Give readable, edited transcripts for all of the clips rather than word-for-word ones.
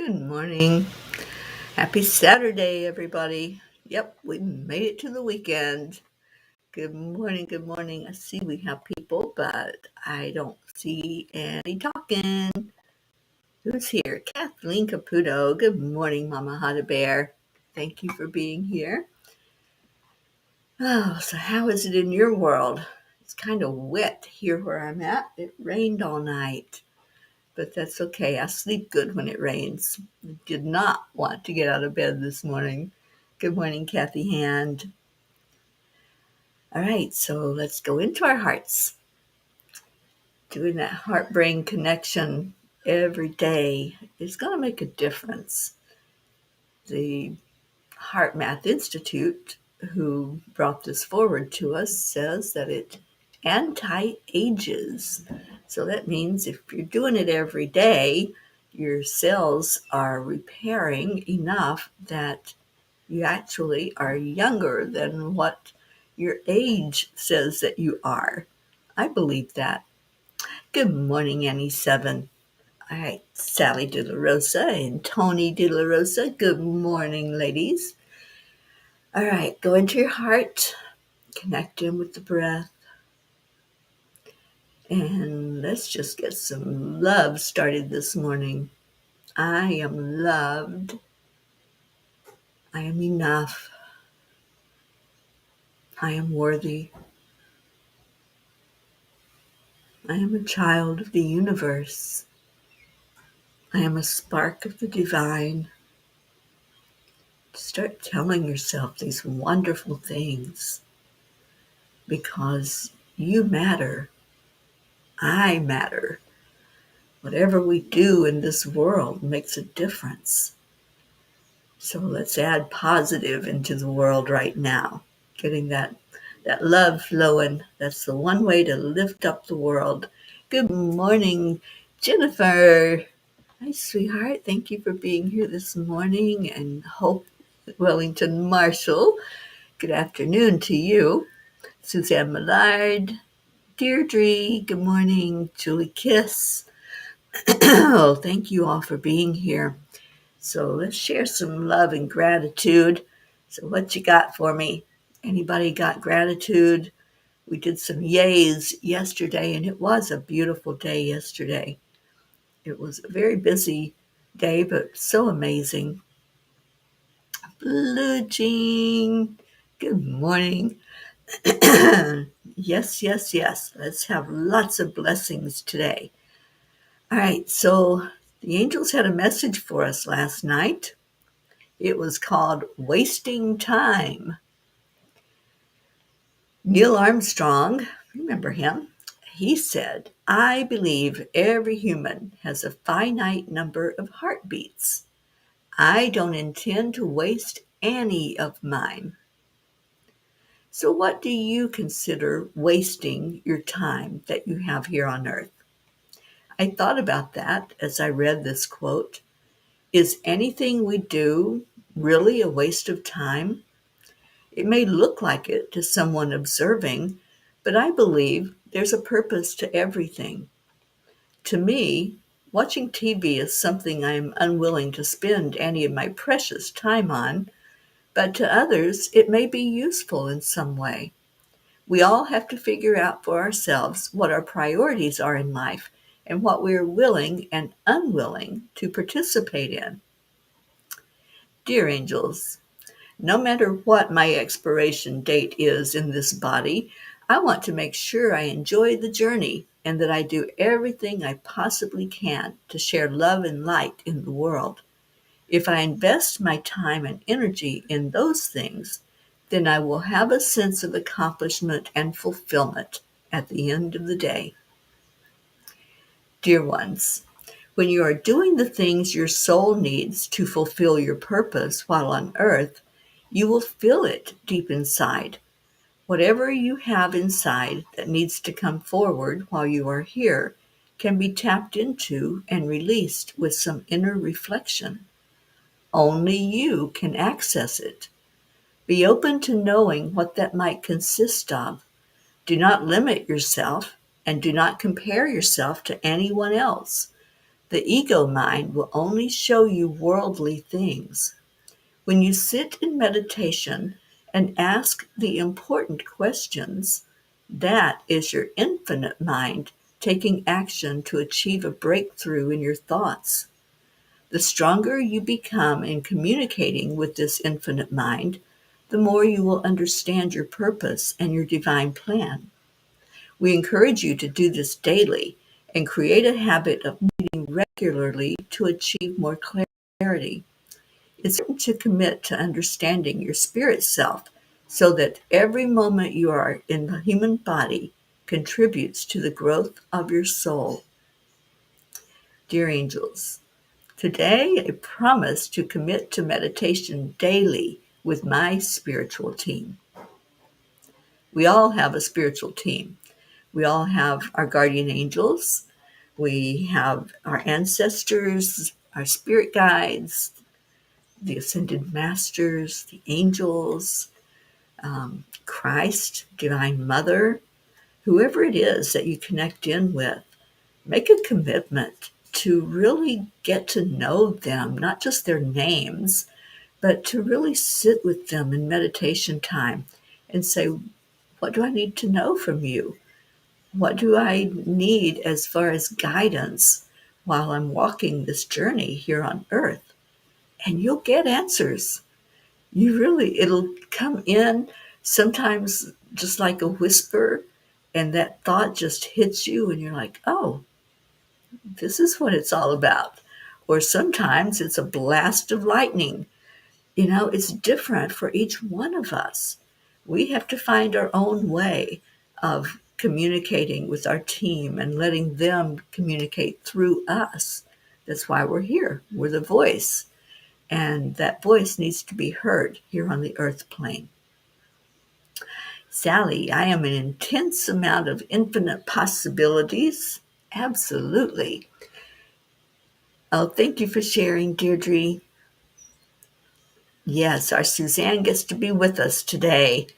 Good morning. Happy Saturday, everybody. Yep, we made it to the weekend. Good morning, good morning. I see we have people, but I don't see any talking. Who's here? Kathleen Caputo. Good morning, Mama Hada Bear. Thank you for being here. Oh, so how is it in your world? It's kind of wet here where I'm at. It rained all night. But that's okay. I sleep good when it rains. I did not want to get out of bed this morning. Good morning, Kathy Hand. All right, so let's go into our hearts. Doing that heart-brain connection every day is going to make a difference. The Heart Math Institute, who brought this forward to us, says that it anti-ages. So that means if you're doing it every day, your cells are repairing enough that you actually are younger than what your age says that you are. I believe that. Good morning, Annie7. All right, Sally De La Rosa and Tony De La Rosa. Good morning, ladies. All right, go into your heart, connect in with the breath, and let's just get some love started this morning. I am loved. I am enough. I am worthy. I am a child of the universe. I am a spark of the divine. Start telling yourself these wonderful things because you matter. I matter. Whatever we do in this world makes a difference. So let's add positive into the world right now. Getting that love flowing. That's the one way to lift up the world. Good morning, Jennifer. Hi, sweetheart. Thank you for being here this morning. And Hope Wellington Marshall. Good afternoon to you. Suzanne Millard. Deirdre. Good morning. Julie Kiss. Oh, thank you all for being here. So let's share some love and gratitude. So what you got for me? Anybody got gratitude? We did some yays yesterday, and it was a beautiful day yesterday. It was a very busy day, but so amazing. Blue Jean, good morning. Yes, yes, yes. Let's have lots of blessings today. All right, so the angels had a message for us last night. It was called Wasting Time. Neil Armstrong, remember him? He said, I believe every human has a finite number of heartbeats. I don't intend to waste any of mine. So what do you consider wasting your time that you have here on earth? I thought about that as I read this quote. Is anything we do really a waste of time? It may look like it to someone observing, but I believe there's a purpose to everything. To me, watching TV is something I am unwilling to spend any of my precious time on, but to others it may be useful in some way. We all have to figure out for ourselves what our priorities are in life and what we are willing and unwilling to participate in. Dear angels, no matter what my expiration date is in this body, I want to make sure I enjoy the journey and that I do everything I possibly can to share love and light in the world. If I invest my time and energy in those things, then I will have a sense of accomplishment and fulfillment at the end of the day. Dear ones, when you are doing the things your soul needs to fulfill your purpose while on earth, you will feel it deep inside. Whatever you have inside that needs to come forward while you are here can be tapped into and released with some inner reflection. Only you can access it. Be open to knowing what that might consist of. Do not limit yourself and do not compare yourself to anyone else. The ego mind will only show you worldly things. When you sit in meditation and ask the important questions, that is your infinite mind taking action to achieve a breakthrough in your thoughts. The stronger you become in communicating with this infinite mind, the more you will understand your purpose and your divine plan. We encourage you to do this daily and create a habit of meeting regularly to achieve more clarity. It's important to commit to understanding your spirit self so that every moment you are in the human body contributes to the growth of your soul. Dear angels, today I promise to commit to meditation daily with my spiritual team. We all have a spiritual team. We all have our guardian angels. We have our ancestors, our spirit guides, the ascended masters, the angels, Christ, Divine Mother, whoever it is that you connect in with. Make a commitment to really get to know them, not just their names, but to really sit with them in meditation time and say, what do I need to know from you? What do I need as far as guidance while I'm walking this journey here on earth? And you'll get answers. It'll come in sometimes just like a whisper, and that thought just hits you, and you're like, oh, this is what it's all about. Or sometimes it's a blast of lightning. It's different for each one of us. We have to find our own way of communicating with our team and letting them communicate through us. That's why we're here. We're the voice. And that voice needs to be heard here on the earth plane. Sally, I am an intense amount of infinite possibilities. Absolutely. Oh, thank you for sharing, Deirdre. Yes, our Suzanne gets to be with us today.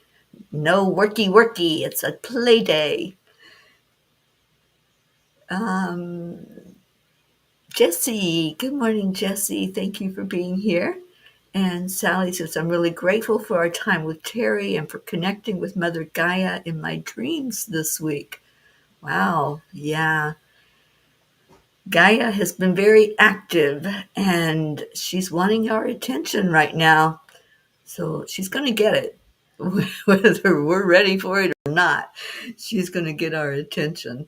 No worky worky, it's a play day. Um, Jessie, good morning, Jessie. Thank you for being here. And Sally says, I'm really grateful for our time with Teri and for connecting with Mother Gaia in my dreams this week. Wow, yeah. Gaia has been very active and she's wanting our attention right now. So she's going to get it, whether we're ready for it or not. She's going to get our attention.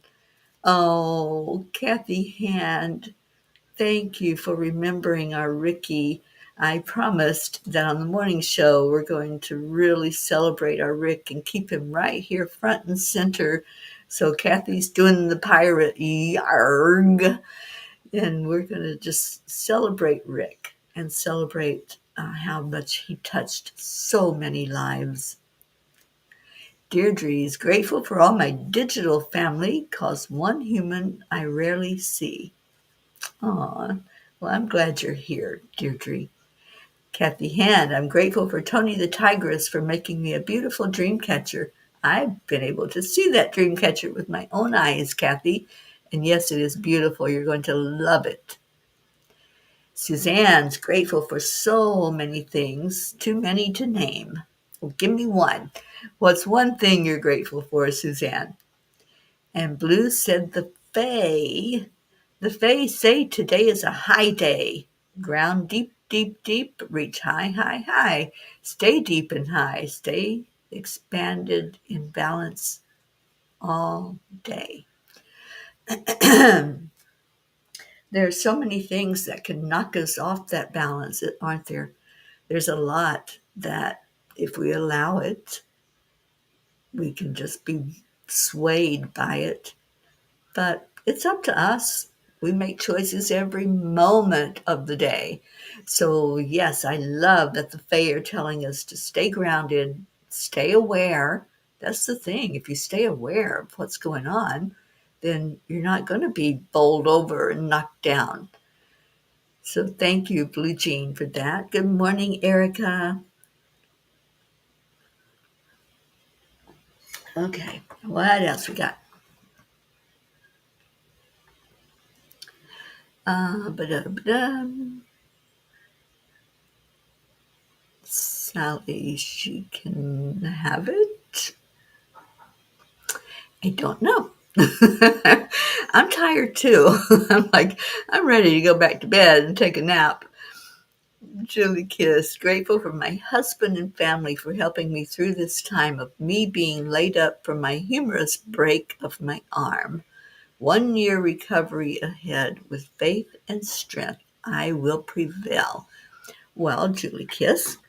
Oh, Kathy Hand, thank you for remembering our Ricky. I promised that on the morning show we're going to really celebrate our Rick and keep him right here front and center. So Kathy's doing the pirate yarg, and we're going to just celebrate Rick and celebrate how much he touched so many lives. Deirdre is grateful for all my digital family, 'cause one human I rarely see. Aw, well, I'm glad you're here, Deirdre. Kathy Hand, I'm grateful for Tony the Tigress for making me a beautiful dream catcher. I've been able to see that dream catcher with my own eyes, Kathy. And yes, it is beautiful. You're going to love it. Suzanne's grateful for so many things, too many to name. Well, give me one. What's one thing you're grateful for, Suzanne? And Blue said the Fae. The Fae say today is a high day. Ground deep, deep, deep. Reach high, high, high. Stay deep and high. Stay expanded in balance all day. There are so many things that can knock us off that balance, aren't there? There's a lot that, if we allow it, we can just be swayed by it. But it's up to us. We make choices every moment of the day. So, yes, I love that the Fae are telling us to stay grounded, stay aware. That's the thing. If you stay aware of what's going on, then you're not going to be bowled over and knocked down. So thank you, Blue Jean, for that. Good morning, Erica. Okay, what else we got? Ba-da-ba-da. Sally, she can have it. I don't know. I'm tired too. I'm ready to go back to bed and take a nap. Julie Kiss, grateful for my husband and family for helping me through this time of me being laid up from my humorous break of my arm. 1 year recovery ahead. With faith and strength, I will prevail. Well, Julie Kiss,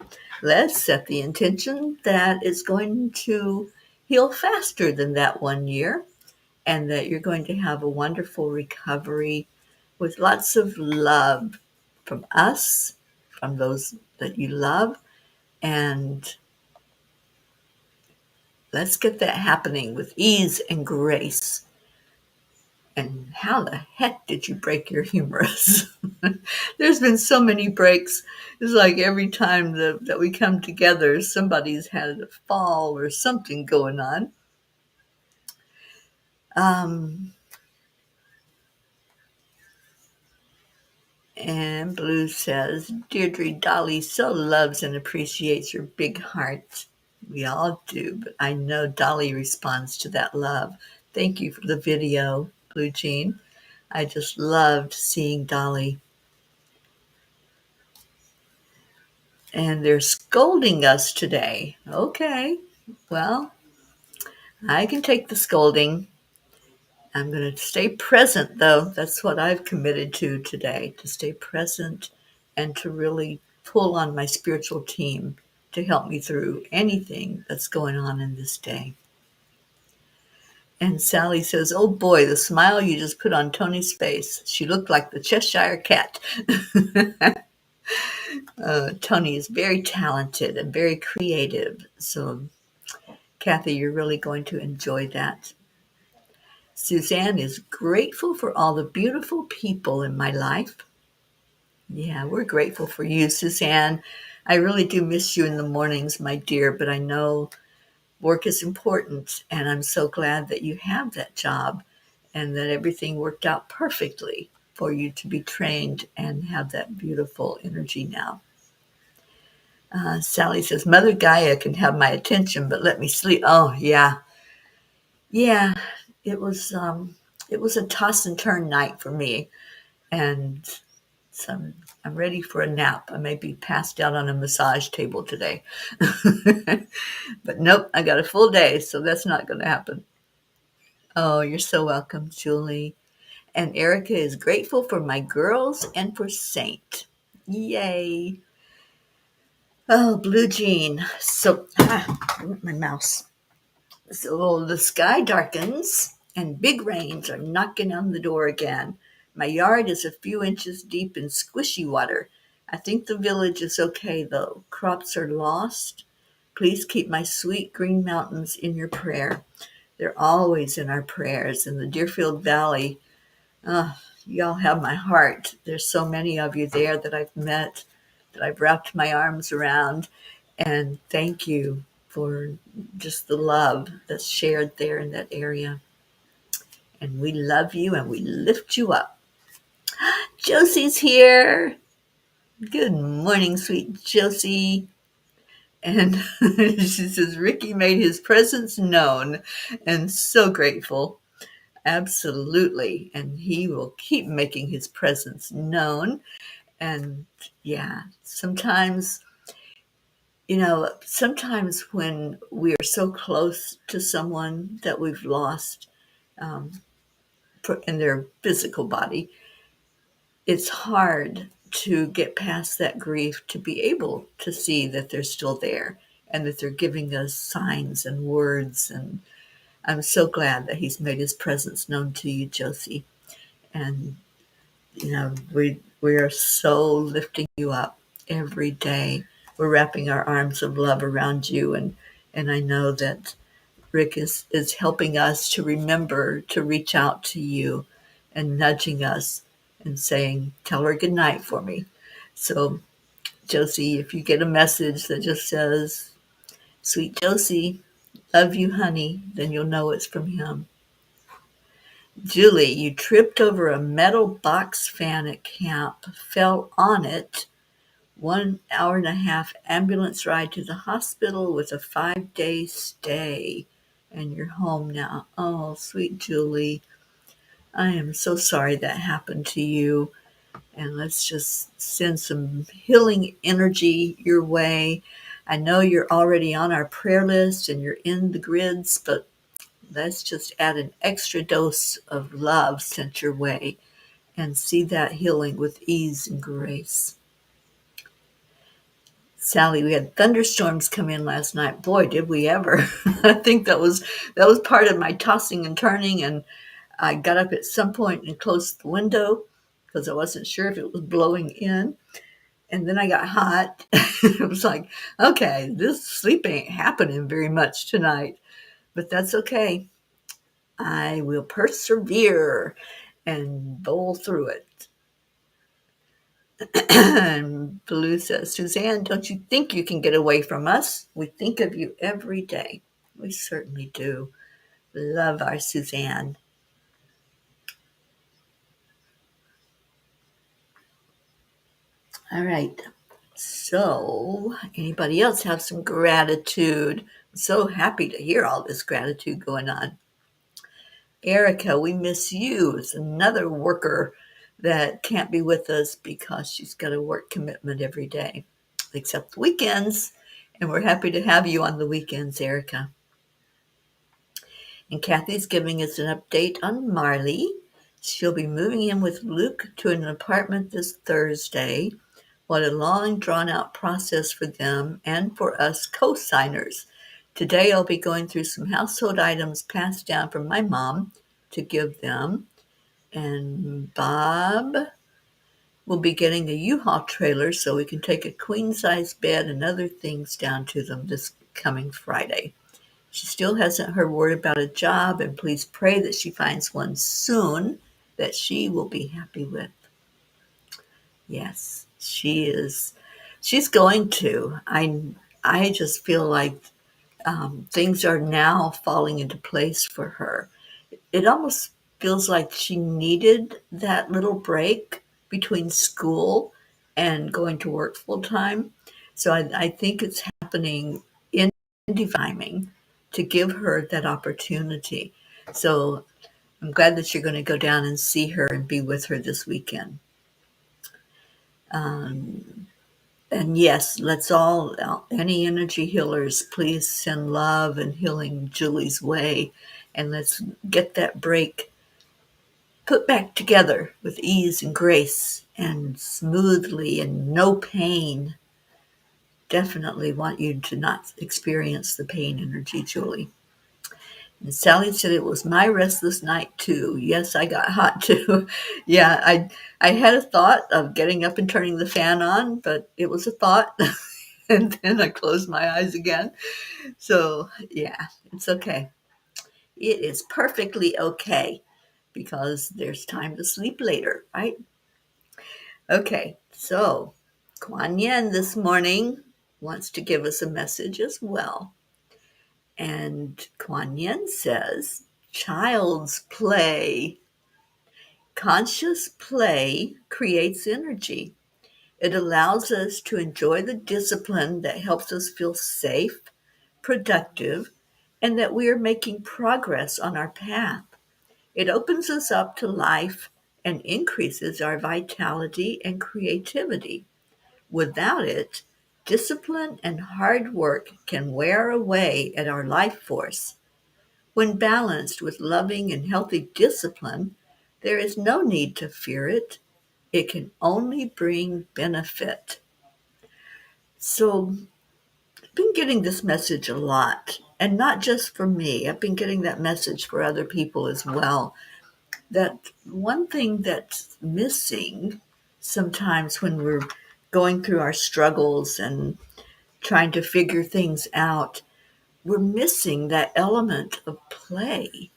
let's set the intention that it's going to heal faster than that 1 year, and that you're going to have a wonderful recovery with lots of love from us, from those that you love, and let's get that happening with ease and grace. And how the heck did you break your humerus? There's been so many breaks. It's like every time that we come together, somebody's had a fall or something going on. Um, and Blue says, Deirdre Dolly so loves and appreciates your big heart. We all do, but I know Dolly responds to that love. Thank you for the video, Blue Jean. I just loved seeing Dolly. And they're scolding us today. Okay, well, I can take the scolding. I'm going to stay present, though. That's what I've committed to today, to stay present and to really pull on my spiritual team to help me through anything that's going on in this day. And Sally says, oh boy, the smile you just put on Tony's face. She looked like the Cheshire Cat. Tony is very talented and very creative. So, Kathy, you're really going to enjoy that. Suzanne is grateful for all the beautiful people in my life. Yeah, we're grateful for you, Suzanne. I really do miss you in the mornings, my dear, but I know work is important, and I'm so glad that you have that job and that everything worked out perfectly for you to be trained and have that beautiful energy now. Sally says, Mother Gaia can have my attention, but let me sleep. Oh, yeah. Yeah, it was a toss and turn night for me, and so I'm ready for a nap. I may be passed out on a massage table today. But nope, I got a full day, so that's not going to happen. Oh, you're so welcome, Julie. And Erica is grateful for my girls and for Saint. Yay. Oh, Blue Jean. So, my mouse. So the sky darkens and big rains are knocking on the door again. My yard is a few inches deep in squishy water. I think the village is okay though. Crops are lost. Please keep my sweet green mountains in your prayer. They're always in our prayers. In the Deerfield Valley, y'all have my heart. There's so many of you there that I've met, that I've wrapped my arms around. And thank you for just the love that's shared there in that area. And we love you and we lift you up. Josie's here. Good morning, sweet Josie. And she says, Ricky made his presence known and so grateful. Absolutely. And he will keep making his presence known. And yeah, sometimes when we are so close to someone that we've lost in their physical body, it's hard to get past that grief to be able to see that they're still there and that they're giving us signs and words. And I'm so glad that he's made his presence known to you, Josie. And, we are so lifting you up every day. We're wrapping our arms of love around you. And I know that Rick is helping us to remember to reach out to you and nudging us and saying, tell her good night for me. So, Josie, if you get a message that just says, sweet Josie, love you, honey, then you'll know it's from him. Julie, you tripped over a metal box fan at camp, fell on it. 1 hour and a half ambulance ride to the hospital with a 5-day stay. And you're home now. Oh, sweet Julie. I am so sorry that happened to you. And let's just send some healing energy your way. I know you're already on our prayer list and you're in the grids, but let's just add an extra dose of love sent your way and see that healing with ease and grace. Sally, we had thunderstorms come in last night. Boy, did we ever. I think that was part of my tossing and turning, and I got up at some point and closed the window because I wasn't sure if it was blowing in. And then I got hot. It was like, okay, this sleep ain't happening very much tonight, but that's okay. I will persevere and bowl through it. And Blue says, Suzanne, don't you think you can get away from us? We think of you every day. We certainly do. Love our Suzanne. All right. So, anybody else have some gratitude? I'm so happy to hear all this gratitude going on. Erica, we miss you. It's another worker that can't be with us because she's got a work commitment every day, except the weekends. And we're happy to have you on the weekends, Erica. And Kathy's giving us an update on Marley. She'll be moving in with Luke to an apartment this Thursday. What a long, drawn-out process for them and for us co-signers. Today I'll be going through some household items passed down from my mom to give them. And Bob will be getting a U-Haul trailer so we can take a queen-size bed and other things down to them this coming Friday. She still hasn't heard word about a job, and please pray that she finds one soon that she will be happy with. Yes, she is. She's going to. I just feel like things are now falling into place for her. It almost feels like she needed that little break between school and going to work full time. So I think it's happening in divine to give her that opportunity. So I'm glad that you're going to go down and see her and be with her this weekend. Um, and yes, let's all, any energy healers, please send love and healing Julie's way. And let's get that break put back together with ease and grace and smoothly and no pain. Definitely want you to not experience the pain energy, Julie. And Sally said it was my restless night too. Yes, I got hot too. Yeah, I had a thought of getting up and turning the fan on, but it was a thought. And then I closed my eyes again. So yeah, it's okay. It is perfectly okay because there's time to sleep later, right? Okay, so Kuan Yin this morning wants to give us a message as well. And Kuan Yin says, child's play. Conscious play creates energy. It allows us to enjoy the discipline that helps us feel safe, productive, and that we are making progress on our path. It opens us up to life and increases our vitality and creativity. Without it, discipline and hard work can wear away at our life force. When balanced with loving and healthy discipline, there is no need to fear it. It can only bring benefit. So, I've been getting this message a lot, and not just for me. I've been getting that message for other people as well. That one thing that's missing sometimes when we're going through our struggles and trying to figure things out, we're missing that element of play.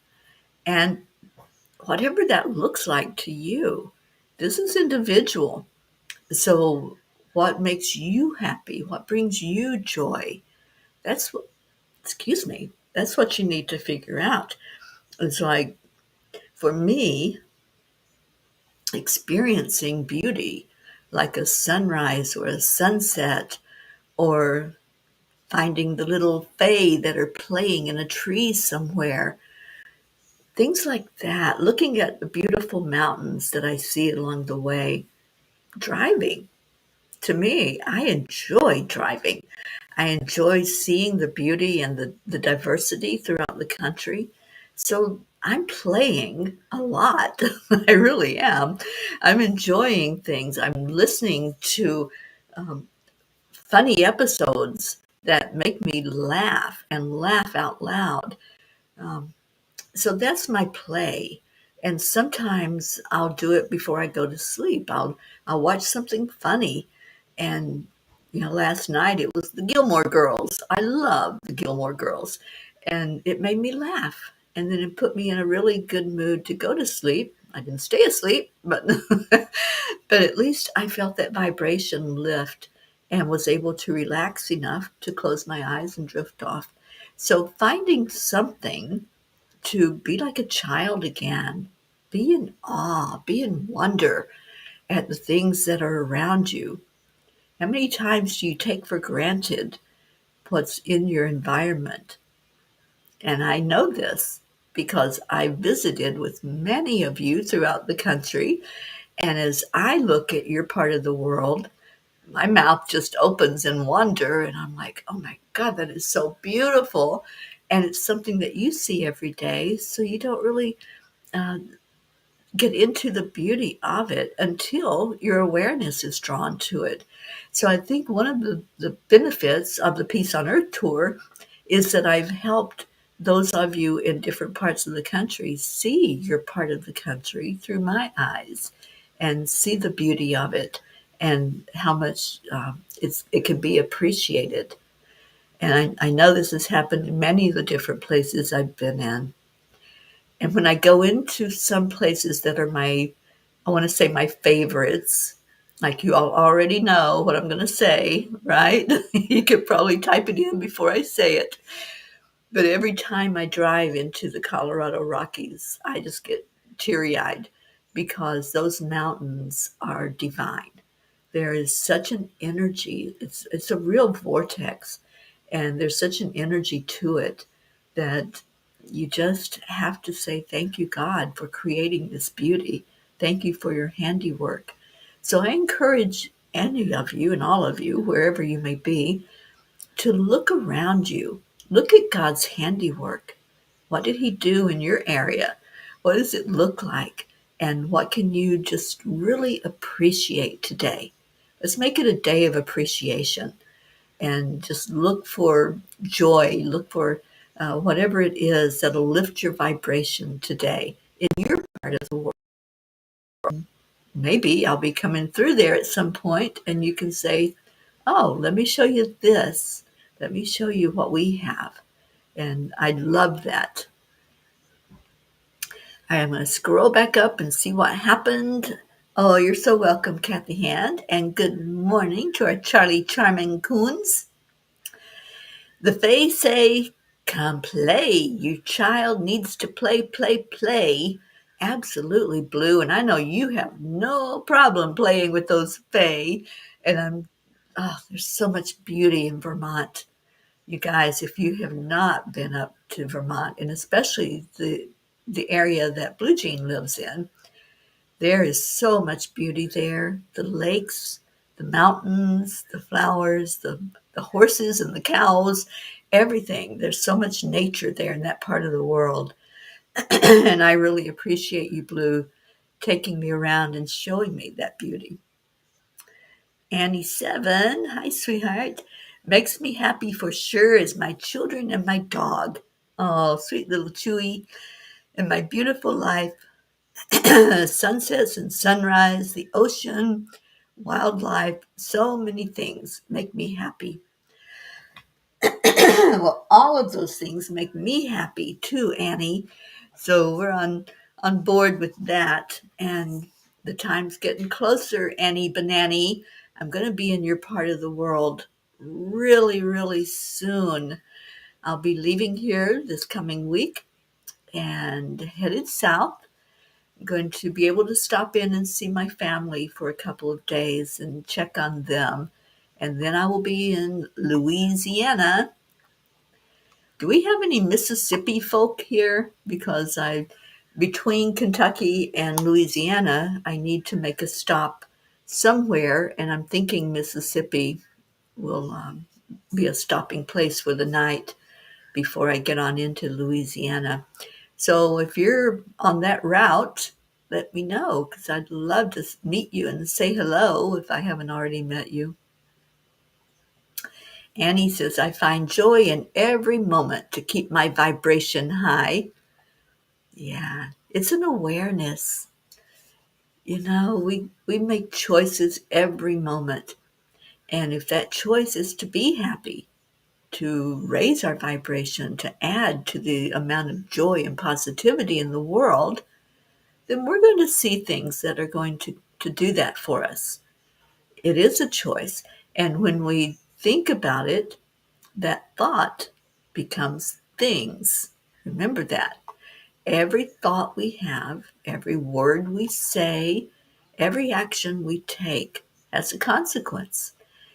And whatever that looks like to you, this is individual. So, what makes you happy? What brings you joy? That's what, excuse me, that's what you need to figure out. It's like, for me, experiencing beauty like a sunrise or a sunset, or finding the little fae that are playing in a tree somewhere, things like that, looking at the beautiful mountains that I see along the way, driving. To me, I enjoy driving. I enjoy seeing the beauty and the diversity throughout the country. So I'm playing a lot. I really am. I'm enjoying things. I'm listening to um, funny episodes that make me laugh and laugh out loud. Um, so that's my play. And sometimes I'll do it before I go to sleep. I'll watch something funny. And last night it was the Gilmore Girls. I love the Gilmore Girls. And it made me laugh. And then it put me in a really good mood to go to sleep. I didn't stay asleep, but but at least I felt that vibration lift and was able to relax enough to close my eyes and drift off. So finding something to be like a child again, be in awe, be in wonder at the things that are around you. How many times do you take for granted what's in your environment? And I know this because I visited with many of you throughout the country. And as I look at your part of the world, my mouth just opens in wonder. And I'm like, oh my God, that is so beautiful. And it's something that you see every day. So you don't really uh, get into the beauty of it until your awareness is drawn to it. So I think one of the benefits of the Peace on Earth tour is that I've helped those of you in different parts of the country see your part of the country through my eyes and see the beauty of it and how much it can be appreciated. And I know this has happened in many of the different places I've been in. And when I go into some places that are I want to say my favorites, like you all already know what I'm going to say, right? You could probably type it in before I say it. But every time I drive into the Colorado Rockies, I just get teary eyed because those mountains are divine. There is such an energy. It's a real vortex, and there's such an energy to it that you just have to say thank you, God, for creating this beauty. Thank you for your handiwork. So I encourage any of you and all of you, wherever you may be, to look around you. Look at God's handiwork. What did He do in your area? What does it look like? And what can you just really appreciate today? Let's make it a day of appreciation and just look for joy, look for whatever it is that'll lift your vibration today in your part of the world. Maybe I'll be coming through there at some point and you can say, oh, let me show you this. Let me show you what we have. And I love that. I am going to scroll back up and see what happened. Oh, you're so welcome, Kathy Hand. And good morning to our Charlie Charming Coons. The Fae say, come play. Your child needs to play, play, play. Absolutely, Blue. And I know you have no problem playing with those Fae. And there's so much beauty in Vermont. You guys, if you have not been up to Vermont, and especially the area that Blue Jean lives in, there is so much beauty there. The lakes, the mountains, the flowers, the horses and the cows, everything. There's so much nature there in that part of the world. And I really appreciate you, Blue, taking me around and showing me that beauty. Annie7, hi, sweetheart. Makes me happy for sure is my children and my dog. Oh, sweet little Chewy. And my beautiful life. Sunsets and sunrise, the ocean, wildlife, so many things make me happy. Well, all of those things make me happy too, Annie. So we're on board with that. And the time's getting closer, Annie Banani. I'm going to be in your part of the world really, really soon. I'll be leaving here this coming week and headed south. going to be able to stop in and see my family for a couple of days and check on them. And then I will be in Louisiana. Do we have any Mississippi folk here? Because between Kentucky and Louisiana, I need to make a stop somewhere, and I'm thinking Mississippi will be a stopping place for the night before I get on into Louisiana. So if you're on that route, let me know because I'd love to meet you and say hello if I haven't already met you. Annie says, I find joy in every moment to keep my vibration high. Yeah, it's an awareness. We make choices every moment. And if that choice is to be happy, to raise our vibration, to add to the amount of joy and positivity in the world, then we're going to see things that are going to do that for us. It is a choice. And when we think about it, that thought becomes things. Remember that. Every thought we have, every word we say, every action we take has a consequence.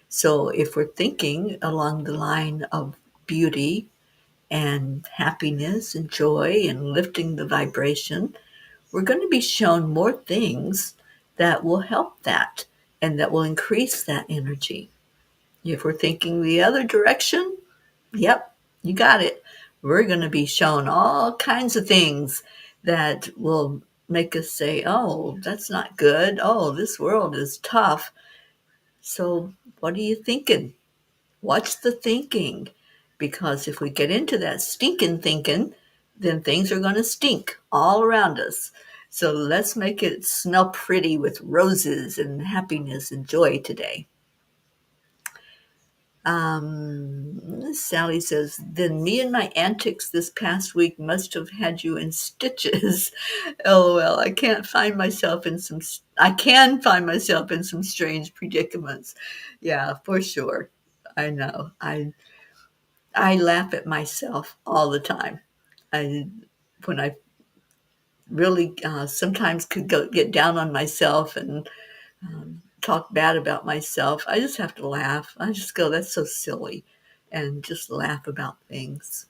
So if we're thinking along the line of beauty and happiness and joy and lifting the vibration, we're going to be shown more things that will help that and that will increase that energy. If we're thinking the other direction, yep, you got it. We're going to be shown all kinds of things that will make us say, oh, that's not good. Oh, this world is tough. So, what are you thinking? Watch the thinking. Because if we get into that stinking thinking, then things are going to stink all around us. So, let's make it smell pretty with roses and happiness and joy today. Sally says, then me and my antics this past week must have had you in stitches. LOL. I can find myself in some strange predicaments. Yeah, for sure. I know. I laugh at myself all the time. I when I really sometimes could get down on myself and talk bad about myself, I just have to laugh. I just go, that's so silly, and just laugh about things.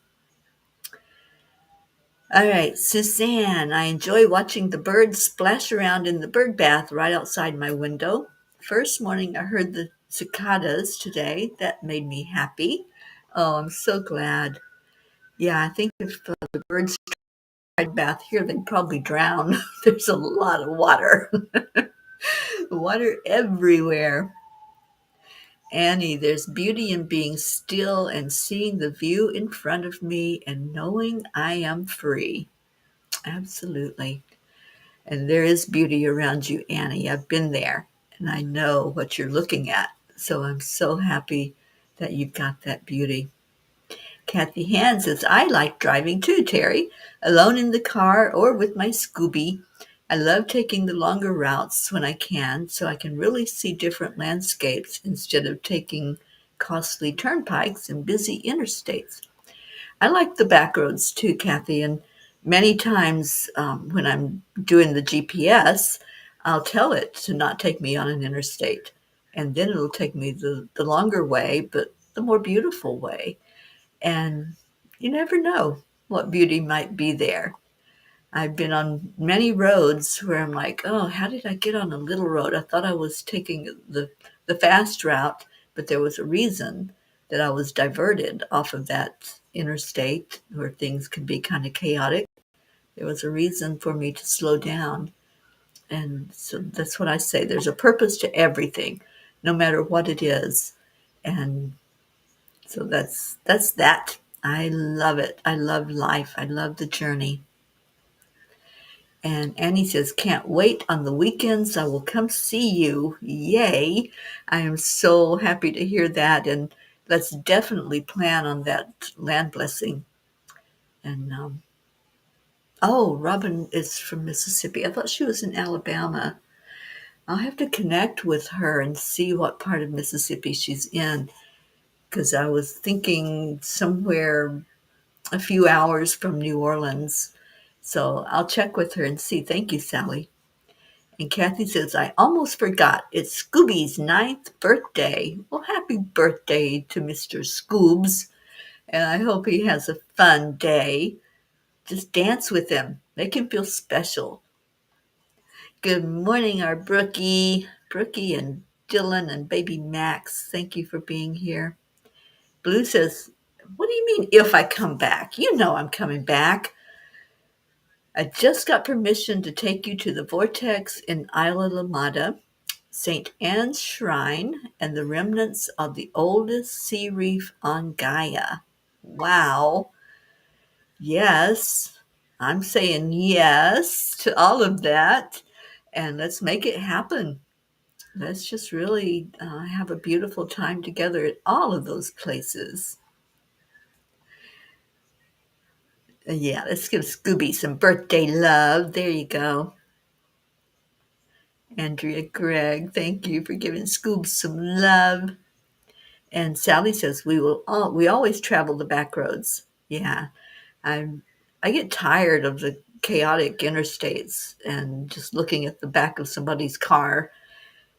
All right, Suzanne, I enjoy watching the birds splash around in the bird bath right outside my window. First morning, I heard the cicadas today. That made me happy. Oh, I'm so glad. Yeah, I think if the birds tried to bath here, they'd probably drown. There's a lot of water. Water everywhere. Annie, there's beauty in being still and seeing the view in front of me and knowing I am free. Absolutely. And there is beauty around you, Annie. I've been there and I know what you're looking at. So I'm so happy that you've got that beauty. Kathy Hand says, I like driving too, Teri, alone in the car or with my Scooby. I love taking the longer routes when I can so I can really see different landscapes instead of taking costly turnpikes and busy interstates. I like the back roads too, Kathy, and many times when I'm doing the GPS, I'll tell it to not take me on an interstate, and then it'll take me the longer way, but the more beautiful way. And you never know what beauty might be there. I've been on many roads where I'm like, oh, how did I get on a little road? I thought I was taking the fast route, but there was a reason that I was diverted off of that interstate where things can be kind of chaotic. There was a reason for me to slow down. And so that's what I say. There's a purpose to everything, no matter what it is. And so that's that. I love it. I love life. I love the journey. And Annie says, can't wait on the weekends. I will come see you. Yay. I am so happy to hear that. And let's definitely plan on that land blessing. And, oh, Robin is from Mississippi. I thought she was in Alabama. I'll have to connect with her and see what part of Mississippi she's in. Because I was thinking somewhere a few hours from New Orleans. So I'll check with her and see. Thank you, Sally. And Kathy says, I almost forgot. It's Scooby's 9th birthday. Well, happy birthday to Mr. Scoobs. And I hope he has a fun day. Just dance with him. Make him feel special. Good morning, our Brookie. Brookie and Dylan and baby Max. Thank you for being here. Blue says, what do you mean if I come back? You know I'm coming back. I just got permission to take you to the Vortex in Isla Lamada, St. Anne's Shrine, and the remnants of the oldest sea reef on Gaia. Wow. Yes. I'm saying yes to all of that. And let's make it happen. Let's just really have a beautiful time together at all of those places. Yeah, let's give Scooby some birthday love. There you go. Andrea Gregg, thank you for giving Scoob some love. And Sally says we always travel the back roads. Yeah, I get tired of the chaotic interstates and just looking at the back of somebody's car.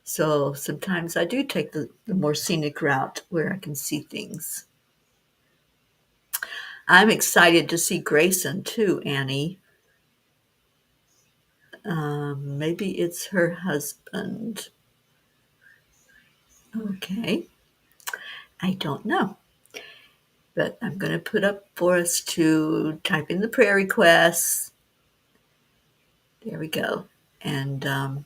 So sometimes I do take the more scenic route where I can see things. I'm excited to see Grayson too, Annie. Maybe it's her husband. Okay, I don't know. But I'm going to put up for us to type in the prayer requests. There we go. And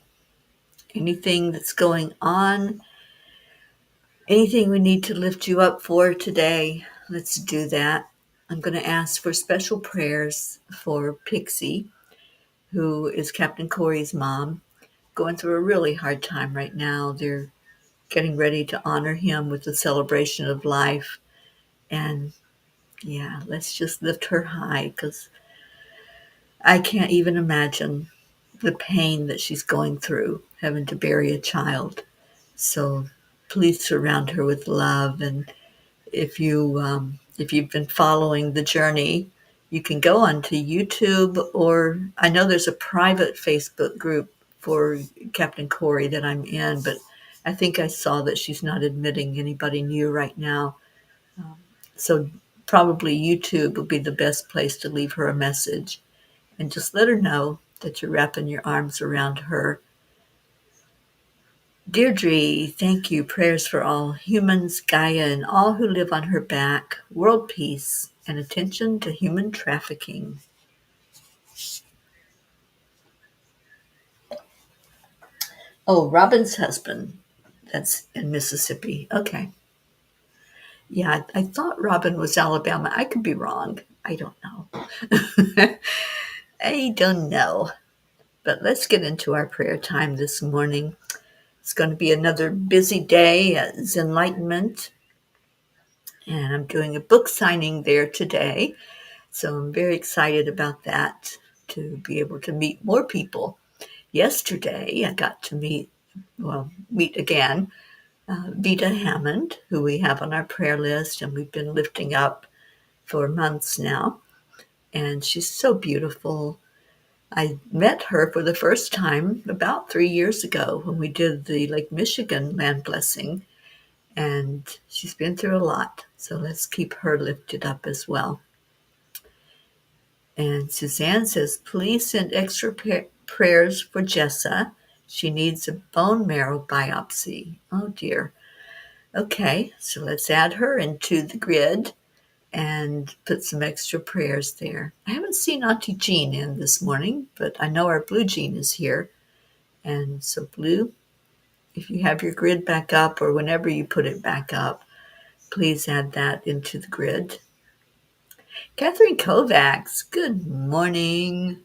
anything that's going on, anything we need to lift you up for today, let's do that. I'm going to ask for special prayers for Pixie, who is Captain Corey's mom, going through a really hard time right now. They're getting ready to honor him with a celebration of life. And yeah, let's just lift her high because I can't even imagine the pain that she's going through having to bury a child. So please surround her with love. And if you've been following the journey, you can go onto YouTube, or I know there's a private Facebook group for Captain Corey that I'm in, but I think I saw that she's not admitting anybody new right now. So probably YouTube will be the best place to leave her a message and just let her know that you're wrapping your arms around her. Deirdre, thank you. Prayers for all humans, Gaia, and all who live on her back. World peace and attention to human trafficking. Oh, Robin's husband. That's in Mississippi. Okay. Yeah, I thought Robin was Alabama. I could be wrong. I don't know. I don't know. But let's get into our prayer time this morning. It's going to be another busy day at Enlightenment, and I'm doing a book signing there today. So I'm very excited about that, to be able to meet more people. Yesterday, I got to meet again Vita Hammond, who we have on our prayer list, and we've been lifting up for months now. And she's so beautiful. I met her for the first time about 3 years ago when we did the Lake Michigan land blessing, and she's been through a lot. So let's keep her lifted up as well. And Suzanne says, please send extra prayers for Jessa. She needs a bone marrow biopsy. Oh dear. Okay, so let's add her into the grid and put some extra prayers there. I haven't seen Auntie Jean in this morning, but I know our Blue Jean is here. And so Blue, if you have your grid back up or whenever you put it back up, please add that into the grid. Catherine Kovacs, good morning.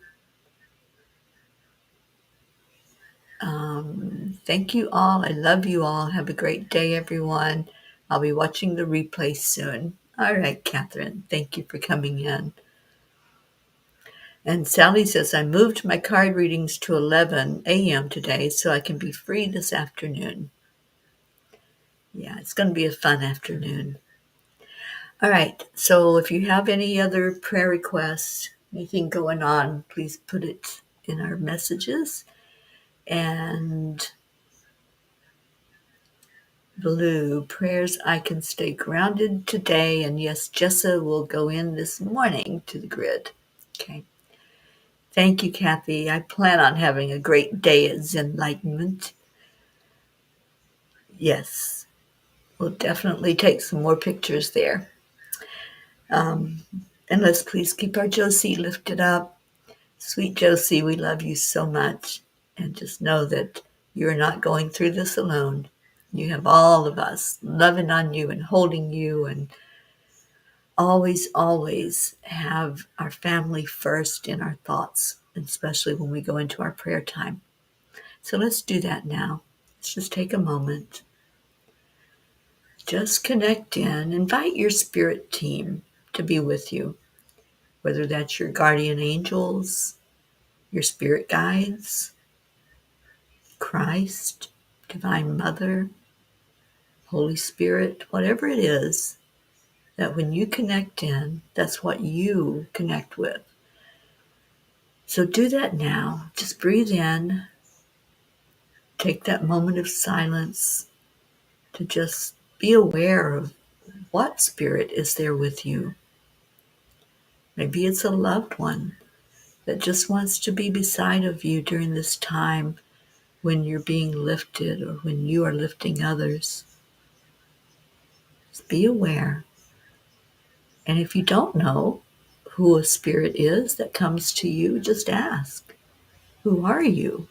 Thank you all. I love you all. Have a great day, everyone. I'll be watching the replay soon. All right, Catherine, thank you for coming in. And Sally says, I moved my card readings to 11 a.m. today so I can be free this afternoon. Yeah, it's going to be a fun afternoon. All right, so if you have any other prayer requests, Anything going on, please put it in our messages. And Blue, prayers I can stay grounded today. And yes, Jessa will go in this morning to the grid. Okay. Thank you, Kathy. I plan on having a great day at Enlightenment. Yes, we'll definitely take some more pictures there. And let's please keep our Josie lifted up. Sweet Josie, we love you so much. And just know that you're not going through this alone. You have all of us loving on you and holding you, and always, always have our family first in our thoughts, especially when we go into our prayer time. So let's do that now. Let's just take a moment. Just connect in. Invite your spirit team to be with you, whether that's your guardian angels, your spirit guides, Christ, Divine Mother, Holy Spirit, whatever it is, that when you connect in, that's what you connect with. So do that now. Just breathe in. Take that moment of silence to just be aware of what spirit is there with you. Maybe it's a loved one that just wants to be beside of you during this time when you're being lifted or when you are lifting others. Just be aware. And if you don't know who a spirit is that comes to you, just ask, who are you?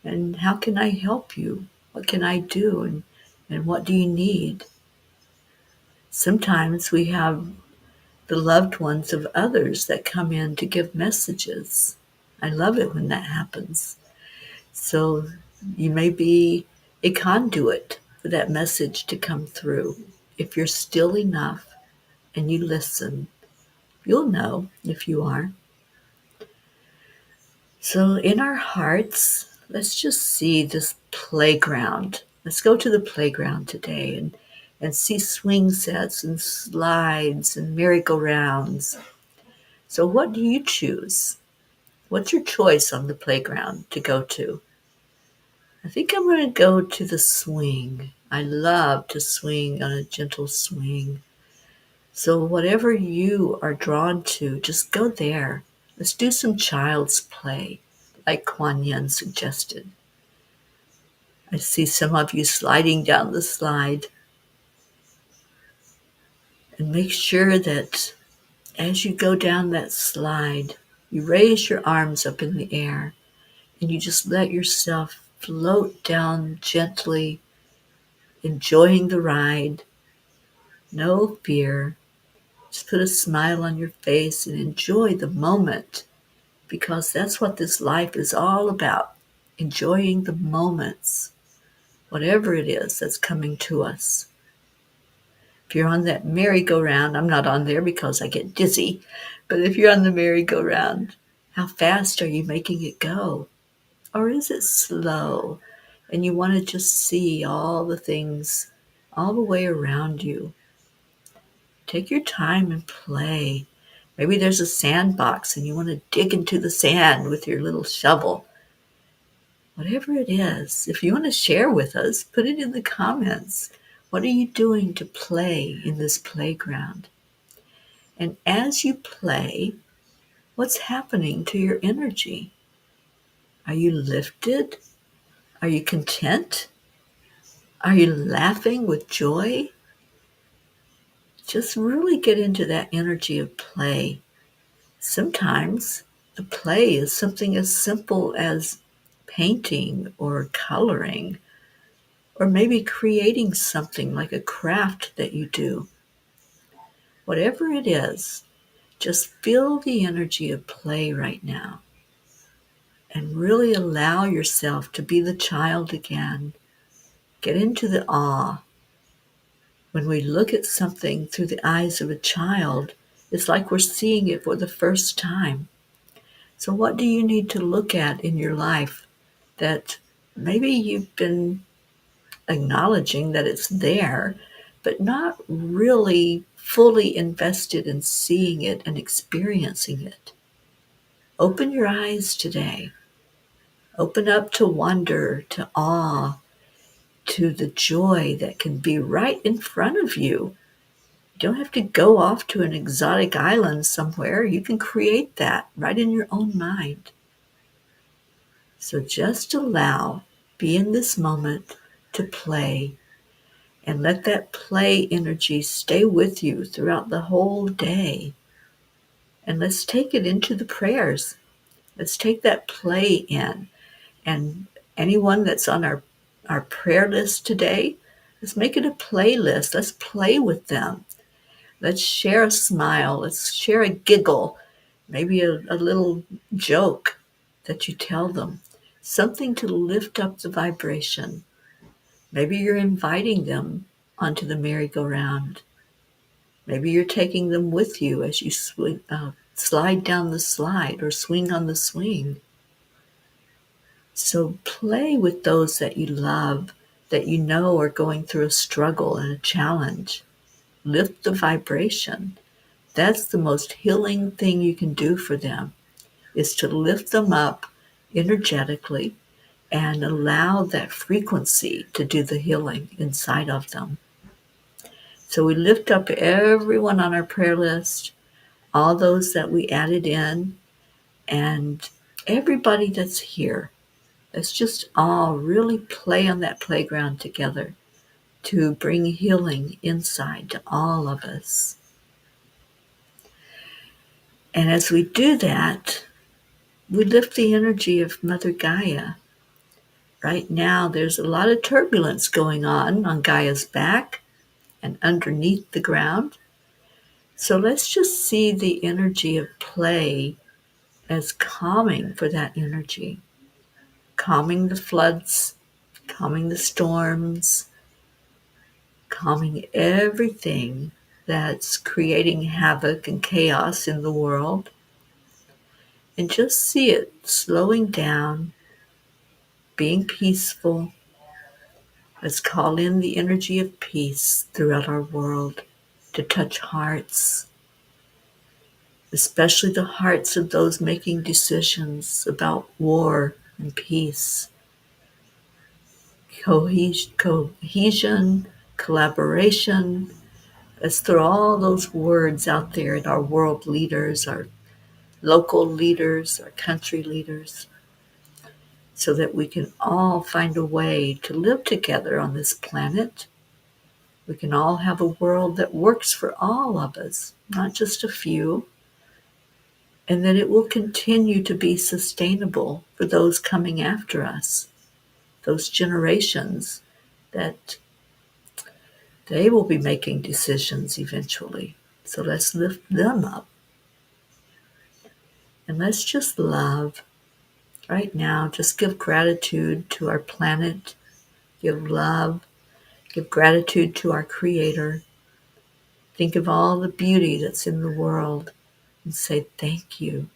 And how can I help you? What can I do? And what do you need? Sometimes we have the loved ones of others that come in to give messages. I love it when that happens. So you may be a conduit for that message to come through. If you're still enough and you listen, you'll know if you are. So in our hearts, let's just see this playground. Let's go to the playground today and see swing sets and slides and merry-go-rounds. So what do you choose? What's your choice on the playground to go to? I think I'm going to go to the swing. I love to swing on a gentle swing. So whatever you are drawn to, just go there. Let's do some child's play, like Kuan Yin suggested. I see some of you sliding down the slide. And make sure that as you go down that slide, you raise your arms up in the air and you just let yourself float down gently, enjoying the ride. No fear. Just put a smile on your face and enjoy the moment, because that's what this life is all about, enjoying the moments, whatever it is that's coming to us. If you're on that merry-go-round, I'm not on there because I get dizzy, but if you're on the merry-go-round, how fast are you making it go? Or is it slow and you want to just see all the things all the way around you? Take your time and play. Maybe there's a sandbox and you want to dig into the sand with your little shovel. Whatever it is, if you want to share with us, put it in the comments. What are you doing to play in this playground? And as you play, what's happening to your energy? Are you lifted? Are you content? Are you laughing with joy? Just really get into that energy of play. Sometimes the play is something as simple as painting or coloring, or maybe creating something like a craft that you do. Whatever it is, just feel the energy of play right now and really allow yourself to be the child again. Get into the awe. When we look at something through the eyes of a child, it's like we're seeing it for the first time. So what do you need to look at in your life that maybe you've been acknowledging that it's there, but not really fully invested in seeing it and experiencing it. Open your eyes today. Open up to wonder, to awe, to the joy that can be right in front of you. You don't have to go off to an exotic island somewhere. You can create that right in your own mind. So just be in this moment to play, and let that play energy stay with you throughout the whole day. And let's take it into the prayers. Let's take that play in. And anyone that's on our prayer list today, let's make it a playlist. Let's play with them. Let's share a smile. Let's share a giggle, maybe a little joke that you tell them. Something to lift up the vibration. Maybe you're inviting them onto the merry-go-round. Maybe you're taking them with you as you slide down the slide or swing on the swing. So play with those that you love, that you know are going through a struggle and a challenge. Lift the vibration. That's the most healing thing you can do for them, is to lift them up energetically and allow that frequency to do the healing inside of them. So we lift up everyone on our prayer list, all those that we added in, and everybody that's here. Let's just all really play on that playground together to bring healing inside to all of us. And as we do that, we lift the energy of Mother Gaia. Right now, there's a lot of turbulence going on Gaia's back and underneath the ground. So let's just see the energy of play as calming for that energy, calming the floods, calming the storms, calming everything that's creating havoc and chaos in the world. And just see it slowing down, being peaceful. Let's call in the energy of peace throughout our world to touch hearts, especially the hearts of those making decisions about war and peace, cohesion, collaboration. Let's throw all those words out there at our world leaders, our local leaders, our country leaders, so that we can all find a way to live together on this planet. We can all have a world that works for all of us, not just a few, and that it will continue to be sustainable for those coming after us, those generations, that they will be making decisions eventually. So let's lift them up. And let's just love. Right now, just give gratitude to our planet, give love, give gratitude to our Creator. Think of all the beauty that's in the world and say, thank you.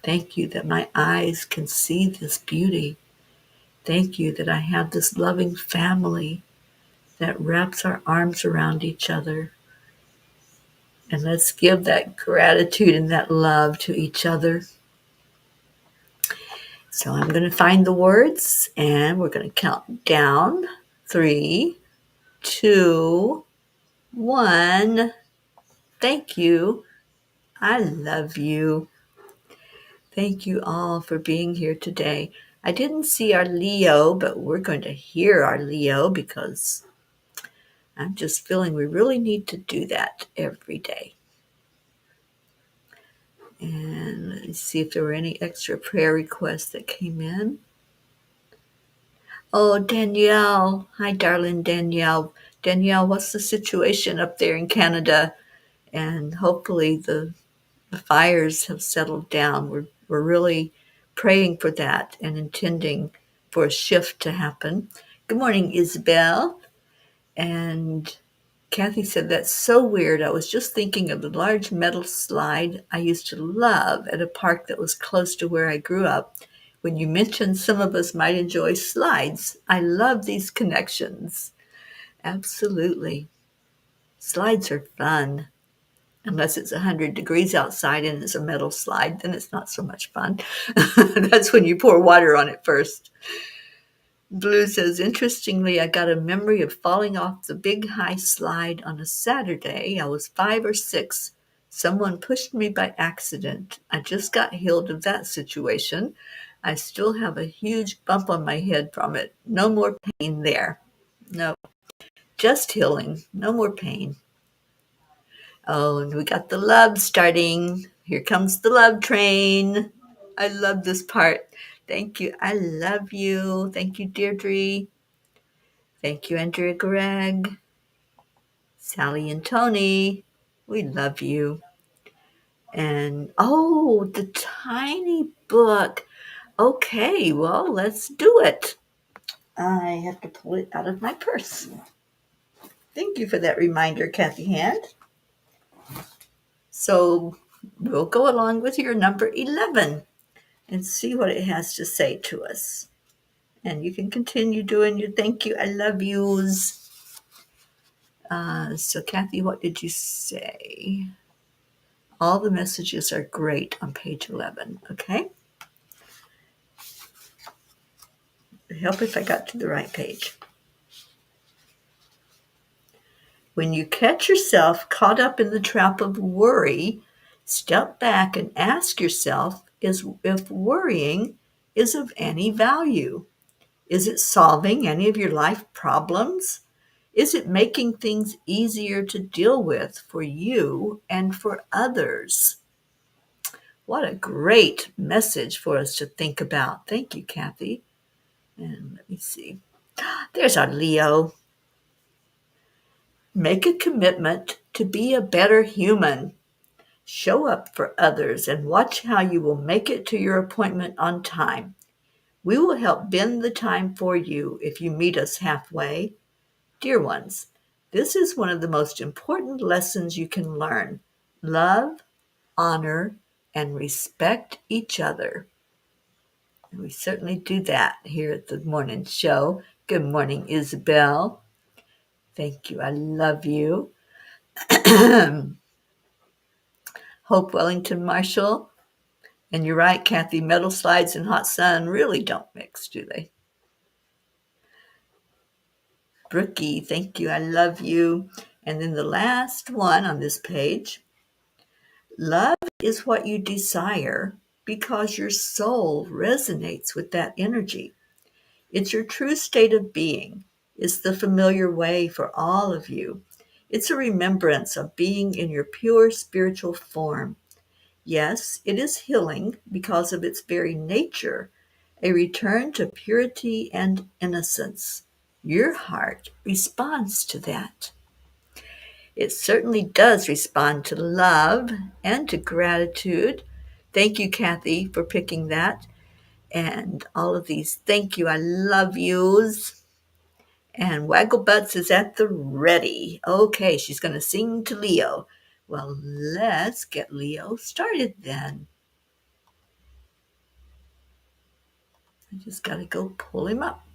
Thank you that my eyes can see this beauty. Thank you that I have this loving family that wraps our arms around each other. And let's give that gratitude and that love to each other. So I'm going to find the words and we're going to count down. 3, 2, 1. Thank you. I love you. Thank you all for being here today. I didn't see our Leo, but we're going to hear our Leo because I'm just feeling we really need to do that every day. And let's see if there were any extra prayer requests that came in. Oh, Danielle. Hi, darling Danielle. Danielle, what's the situation up there in Canada? And hopefully the fires have settled down. We're really praying for that and intending for a shift to happen. Good morning, Isabel. And Kathy said, that's so weird. I was just thinking of the large metal slide I used to love at a park that was close to where I grew up. When you mentioned some of us might enjoy slides, I love these connections. Absolutely. Slides are fun. Unless it's 100 degrees outside and it's a metal slide, then it's not so much fun. That's when you pour water on it first. Blue says, interestingly, I got a memory of falling off the big high slide on a Saturday. I was 5 or 6. Someone pushed me by accident. I just got healed of that situation. I still have a huge bump on my head from it. No more pain there. No, just healing. No more pain. Oh, and we got the love starting. Here comes the love train. I love this part. Thank you. I love you. Thank you, Deirdre. Thank you, Andrea Greg. Sally and Tony. We love you. And oh, the tiny book. Okay, well, let's do it. I have to pull it out of my purse. Thank you for that reminder, Kathy Hand. So we'll go along with your number 11 and see what it has to say to us. And you can continue doing your thank you, I love yous. So Kathy, what did you say? All the messages are great on page 11, okay? It'd help if I got to the right page. When you catch yourself caught up in the trap of worry, step back and ask yourself if worrying is of any value. Is it solving any of your life problems? Is it making things easier to deal with for you and for others? What a great message for us to think about. Thank you, Kathy. And let me see. There's our Leo. Make a commitment to be a better human. Show up for others and watch how you will make it to your appointment on time. We will help bend the time for you if you meet us halfway. Dear ones, this is one of the most important lessons you can learn. Love, honor, and respect each other. And we certainly do that here at the morning show. Good morning, Isabel. Thank you. I love you. Hope Wellington Marshall. And you're right, Kathy, metal slides and hot sun really don't mix, do they? Brookie, thank you. I love you. And then the last one on this page. Love is what you desire because your soul resonates with that energy. It's your true state of being. It's the familiar way for all of you. It's a remembrance of being in your pure spiritual form. Yes, it is healing because of its very nature, a return to purity and innocence. Your heart responds to that. It certainly does respond to love and to gratitude. Thank you, Kathy, for picking that. And all of these thank you, I love yous. And Waggle Butts is at the ready. Okay, she's going to sing to Leo. Well, let's get Leo started then. I just got to go pull him up.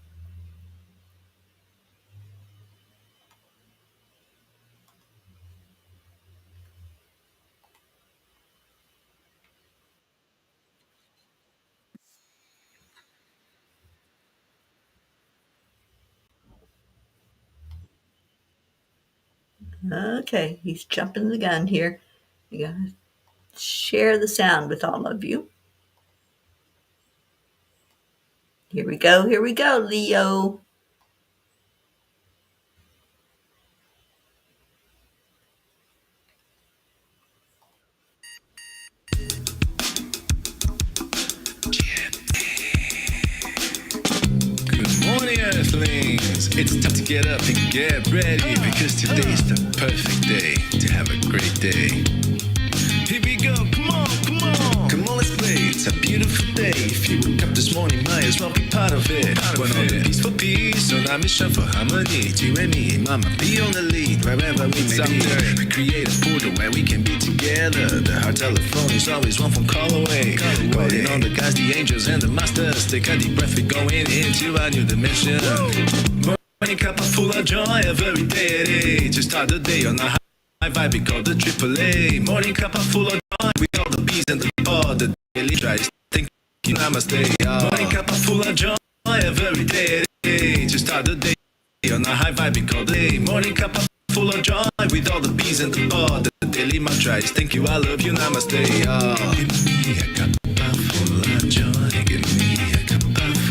Okay, he's jumping the gun here. I got to share the sound with all of you. Here we go, Leo. Good morning, Earthlings. It's time to get up and get ready because today's the perfect day to have a great day. Here we go, come on, come on. Come on, let's play. It's a beautiful day. If you woke up this morning, might as well be part of it. We're on the peace for peace, on our mission for harmony. You and me, mama, be on the lead wherever we may be. We create a portal where we can be together. The heart telephone is always one phone call away. Calling on the guys, the angels and the masters. Take a deep breath, we're going into a new dimension. Morning cup of full of joy every day. To start the day on a high vibe, we call the AAA. Morning cup of full of joy with all the bees and the pod. The daily tries. Thank you, namaste. Morning cup of full of joy every day. To start the day on a high vibe, we call the day. Morning cup of full of joy with all the bees and the pod. The daily mantra is thank you, I love you, namaste. Give me a cup full of joy. Give me a cup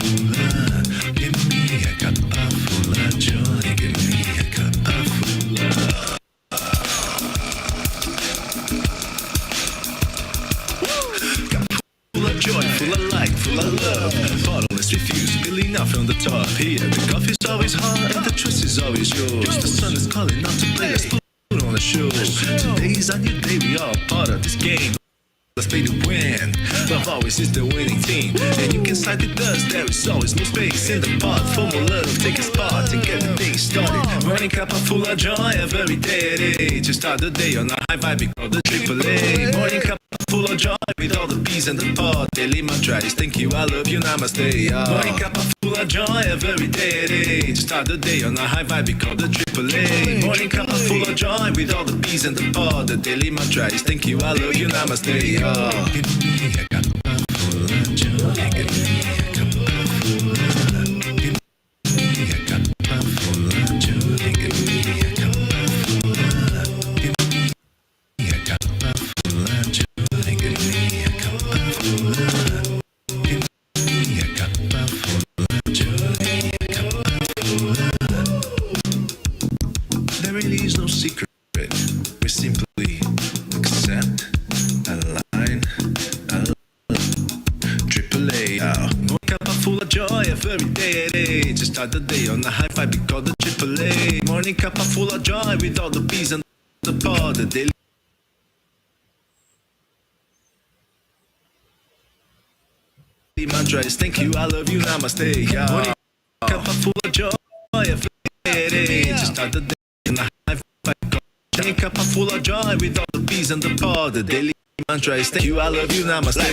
full of. Give me a cup full of joy. Give me a cup full of. Full of joy, full of light, full of love. Bottomless refuse, spilling out from the top. Here, the coffee's always hot and the choice is always yours. The sun is calling out to play. Let's put on a show. Today's a new day, we all part of this game. Let's play to win. Love always is the winning team. And you can side with us, there is always more space in the pot. For more love, take a spot and get the day started. Morning cup full of joy every day. To start the day on a high vibe, we call the AAA. Morning cup full of joy with all the bees and the pod. Daily mantra is thank you, I love you, namaste. Morning cup full of joy every day. To start the day on a high vibe, we call the AAA. Morning cup full of joy with all the bees and the pod. The daily mantra is thank you, I love you, namaste. Give me a cup full of joy. Give me a cup full of. Give me a cup full of joy. Give me a cup full of. Give me a cup full of joy. Give me a cup full of. Give me a cup full of joy. A cup full of. There really is no secret. We simply accept. Full of joy every day. To start the day on a high vibe, we call the AAA. Morning cup full of joy with all the bees and the pod. The daily mantra is thank you, I love you, namaste. Morning cup full of joy every day. To start the day on a high vibe, morning cup full of joy with all the bees and the pod. The daily mantra is thank you, I love you, namaste.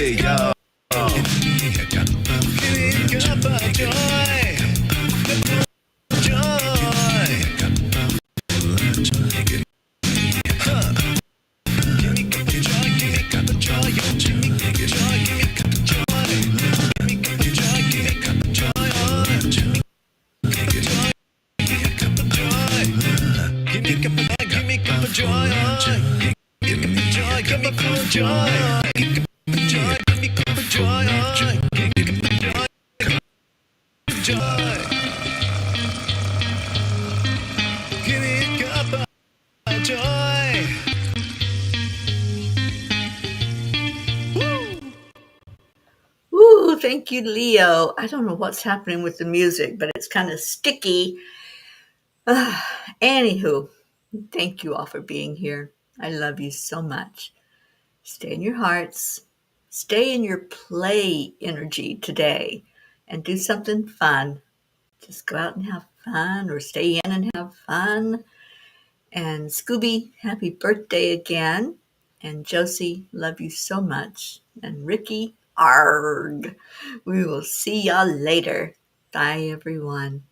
Give me a cup of joy. Ooh, thank you, Leo. I don't know what's happening with the music, but it's kind of sticky. Anywho, thank you all for being here. I love you so much. Stay in your hearts. Stay in your play energy today and do something fun. Just go out and have fun or stay in and have fun. And Scooby, happy birthday again. And Josie, love you so much. And Ricky, arg. We will see y'all later. Bye, everyone.